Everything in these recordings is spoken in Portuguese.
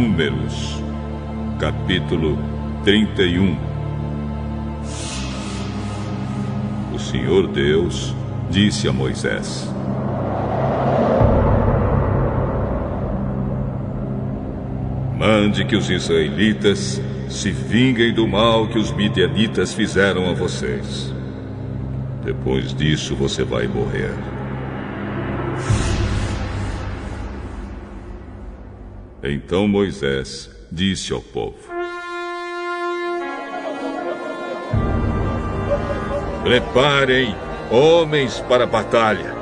Números, capítulo 31. O Senhor Deus disse a Moisés: mande que os israelitas se vinguem do mal que os midianitas fizeram a vocês. Depois disso você vai morrer. Então Moisés disse ao povo: preparem homens para a batalha.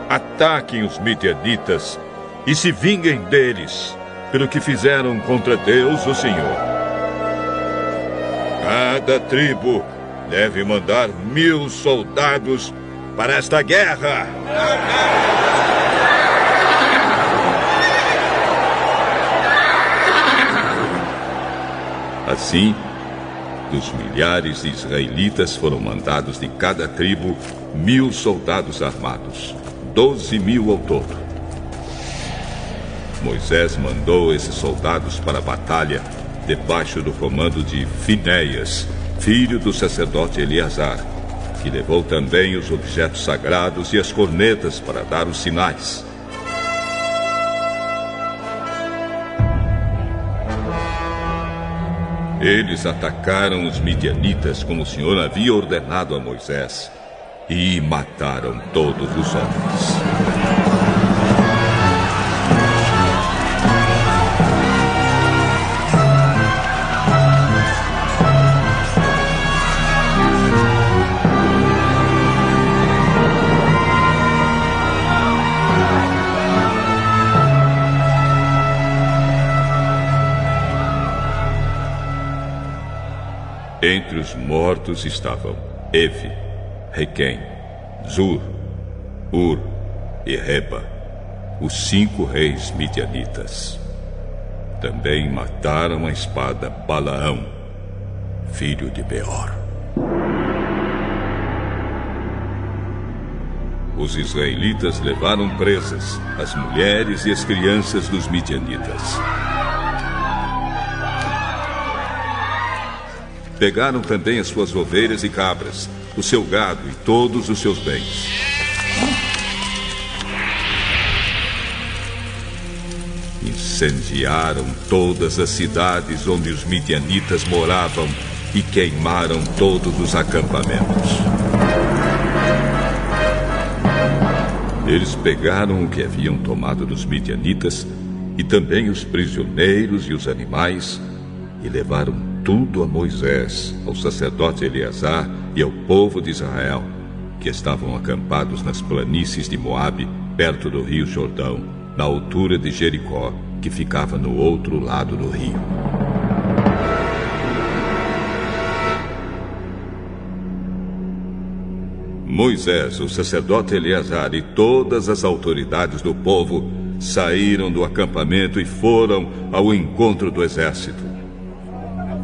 Ataquem os midianitas e se vinguem deles pelo que fizeram contra Deus, o Senhor. Cada tribo deve mandar 1000 soldados para esta guerra. Assim, dos milhares de israelitas foram mandados de cada tribo 1000 soldados armados, 12.000 ao todo. Moisés mandou esses soldados para a batalha debaixo do comando de Finéias, filho do sacerdote Eleazar, que levou também os objetos sagrados e as cornetas para dar os sinais. Eles atacaram os midianitas como o Senhor havia ordenado a Moisés e mataram todos os homens. Entre os mortos estavam Evi, Requém, Zur, Ur e Reba, os 5 reis midianitas. Também mataram a espada Balaão, filho de Beor. Os israelitas levaram presas as mulheres e as crianças dos midianitas. Pegaram também as suas ovelhas e cabras, o seu gado e todos os seus bens. Incendiaram todas as cidades onde os midianitas moravam e queimaram todos os acampamentos. Eles pegaram o que haviam tomado dos midianitas e também os prisioneiros e os animais e levaram tudo a Moisés, ao sacerdote Eleazar e ao povo de Israel, que estavam acampados nas planícies de Moabe, perto do rio Jordão, na altura de Jericó, que ficava no outro lado do rio. Moisés, o sacerdote Eleazar e todas as autoridades do povo saíram do acampamento e foram ao encontro do exército.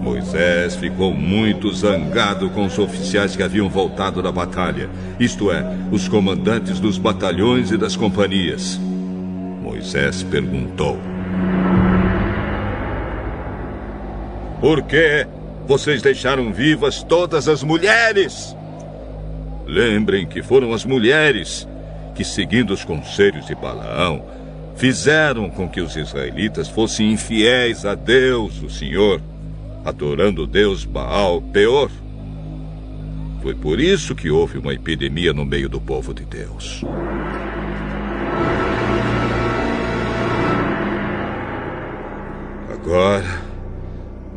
Moisés ficou muito zangado com os oficiais que haviam voltado da batalha, isto é, os comandantes dos batalhões e das companhias. Moisés perguntou: por que vocês deixaram vivas todas as mulheres? Lembrem que foram as mulheres que, seguindo os conselhos de Balaão, fizeram com que os israelitas fossem infiéis a Deus, o Senhor, adorando o Deus Baal Peor. Foi por isso que houve uma epidemia no meio do povo de Deus. Agora,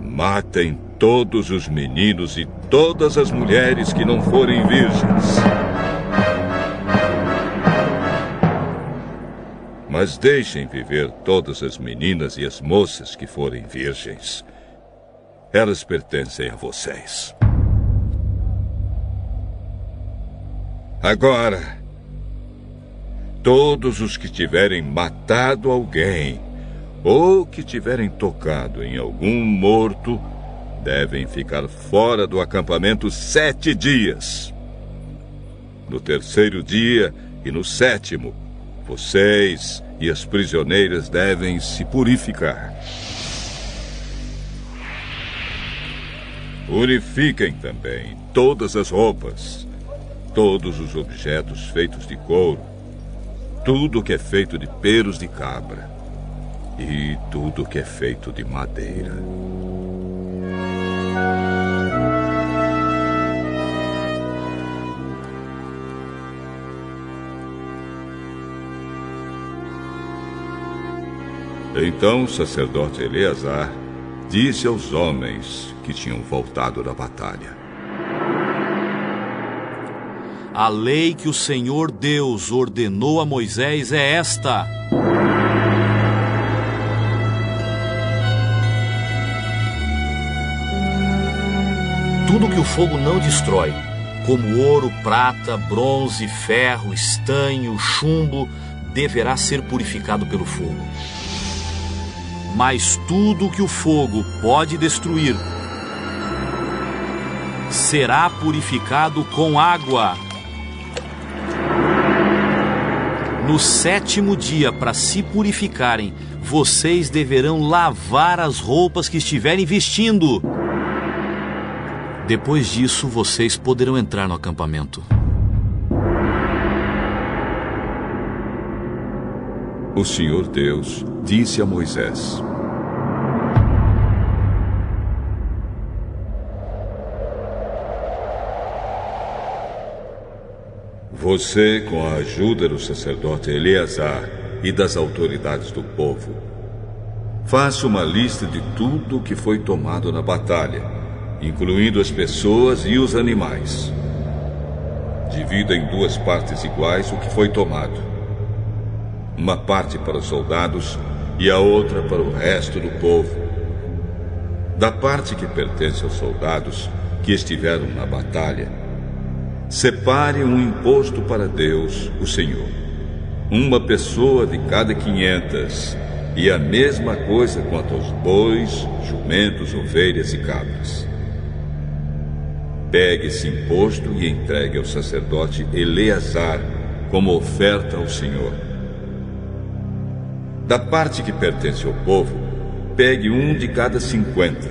matem todos os meninos e todas as mulheres que não forem virgens. Mas deixem viver todas as meninas e as moças que forem virgens. Elas pertencem a vocês. Agora, todos os que tiverem matado alguém ou que tiverem tocado em algum morto devem ficar fora do acampamento 7 dias. No terceiro dia e no 7º, vocês e as prisioneiras devem se purificar. Purifiquem também todas as roupas, todos os objetos feitos de couro, tudo que é feito de pelos de cabra e tudo que é feito de madeira. Então o sacerdote Eleazar disse aos homens que tinham voltado da batalha: A lei que o Senhor Deus ordenou a Moisés é esta: tudo que o fogo não destrói, como ouro, prata, bronze, ferro, estanho, chumbo, deverá ser purificado pelo fogo. Mas tudo que o fogo pode destruir será purificado com água. No 7º dia, para se purificarem, vocês deverão lavar as roupas que estiverem vestindo. Depois disso, vocês poderão entrar no acampamento. O Senhor Deus disse a Moisés: Você, com a ajuda do sacerdote Eleazar e das autoridades do povo, faça uma lista de tudo que foi tomado na batalha, incluindo as pessoas e os animais. Divida em 2 partes iguais o que foi tomado. Uma parte para os soldados e a outra para o resto do povo. Da parte que pertence aos soldados que estiveram na batalha, separe um imposto para Deus, o Senhor. Uma pessoa de cada 500, e a mesma coisa quanto aos bois, jumentos, ovelhas e cabras. Pegue esse imposto e entregue ao sacerdote Eleazar como oferta ao Senhor. Da parte que pertence ao povo, pegue um de cada 50,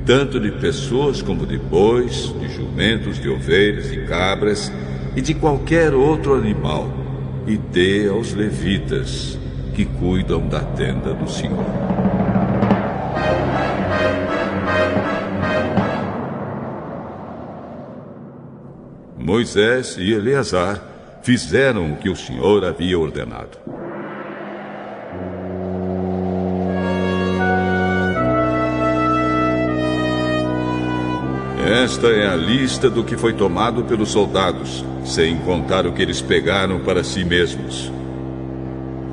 tanto de pessoas como de bois, de jumentos, de ovelhas e cabras e de qualquer outro animal, e dê aos levitas que cuidam da tenda do Senhor. Moisés e Eleazar fizeram o que o Senhor havia ordenado. Esta é a lista do que foi tomado pelos soldados, sem contar o que eles pegaram para si mesmos: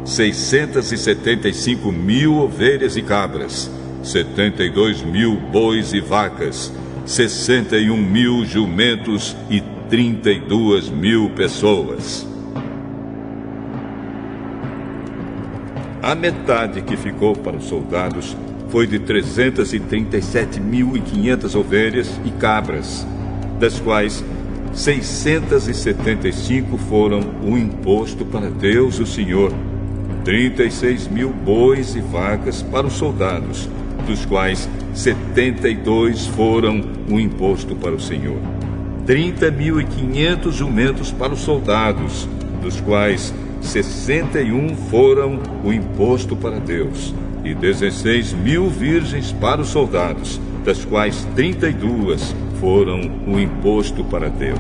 675.000 ovelhas e cabras, 72.000 bois e vacas, 61.000 jumentos e 32.000 pessoas. A metade que ficou para os soldados foi de 337.500 ovelhas e cabras, das quais 675 foram o imposto para Deus, o Senhor, 36.000 bois e vacas para os soldados, dos quais 72 foram o imposto para o Senhor, 30.500 jumentos para os soldados, dos quais 61 foram o imposto para Deus, e 16.000 virgens para os soldados, das quais 32 foram o imposto para Deus.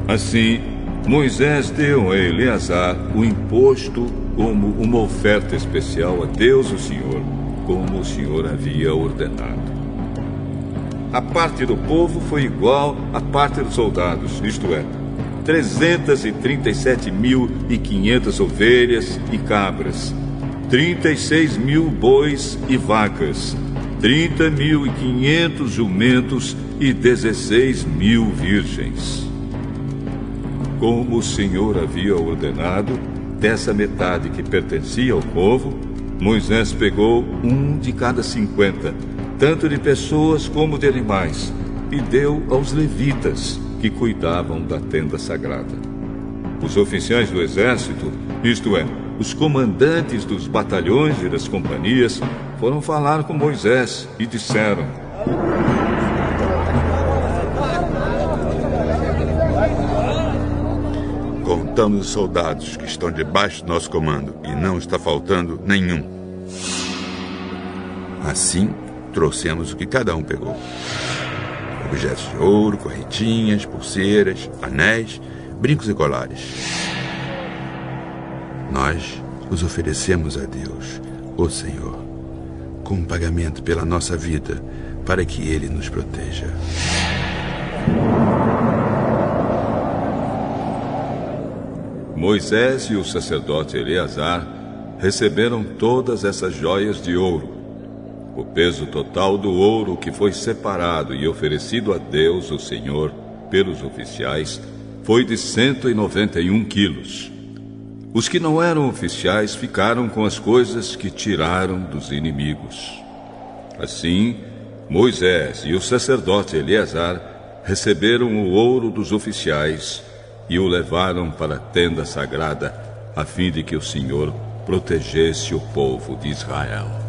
Assim, Moisés deu a Eleazar o imposto como uma oferta especial a Deus, o Senhor, como o Senhor havia ordenado. A parte do povo foi igual à parte dos soldados, isto é, 337.500 ovelhas e cabras, 36.000 bois e vacas, 30.500 jumentos e 16.000 virgens. Como o Senhor havia ordenado, dessa metade que pertencia ao povo, Moisés pegou um de cada 50, tanto de pessoas como de animais, e deu aos levitas, que cuidavam da tenda sagrada. Os oficiais do exército, isto é, os comandantes dos batalhões e das companhias foram falar com Moisés e disseram: contamos os soldados que estão debaixo do nosso comando e não está faltando nenhum. Assim, trouxemos o que cada um pegou: objetos de ouro, correntinhas, pulseiras, anéis, brincos e colares. Nós os oferecemos a Deus, o Senhor, como pagamento pela nossa vida, para que Ele nos proteja. Moisés e o sacerdote Eleazar receberam todas essas joias de ouro. O peso total do ouro que foi separado e oferecido a Deus, o Senhor, pelos oficiais, foi de 191 quilos. Os que não eram oficiais ficaram com as coisas que tiraram dos inimigos. Assim, Moisés e o sacerdote Eleazar receberam o ouro dos oficiais e o levaram para a tenda sagrada, a fim de que o Senhor protegesse o povo de Israel.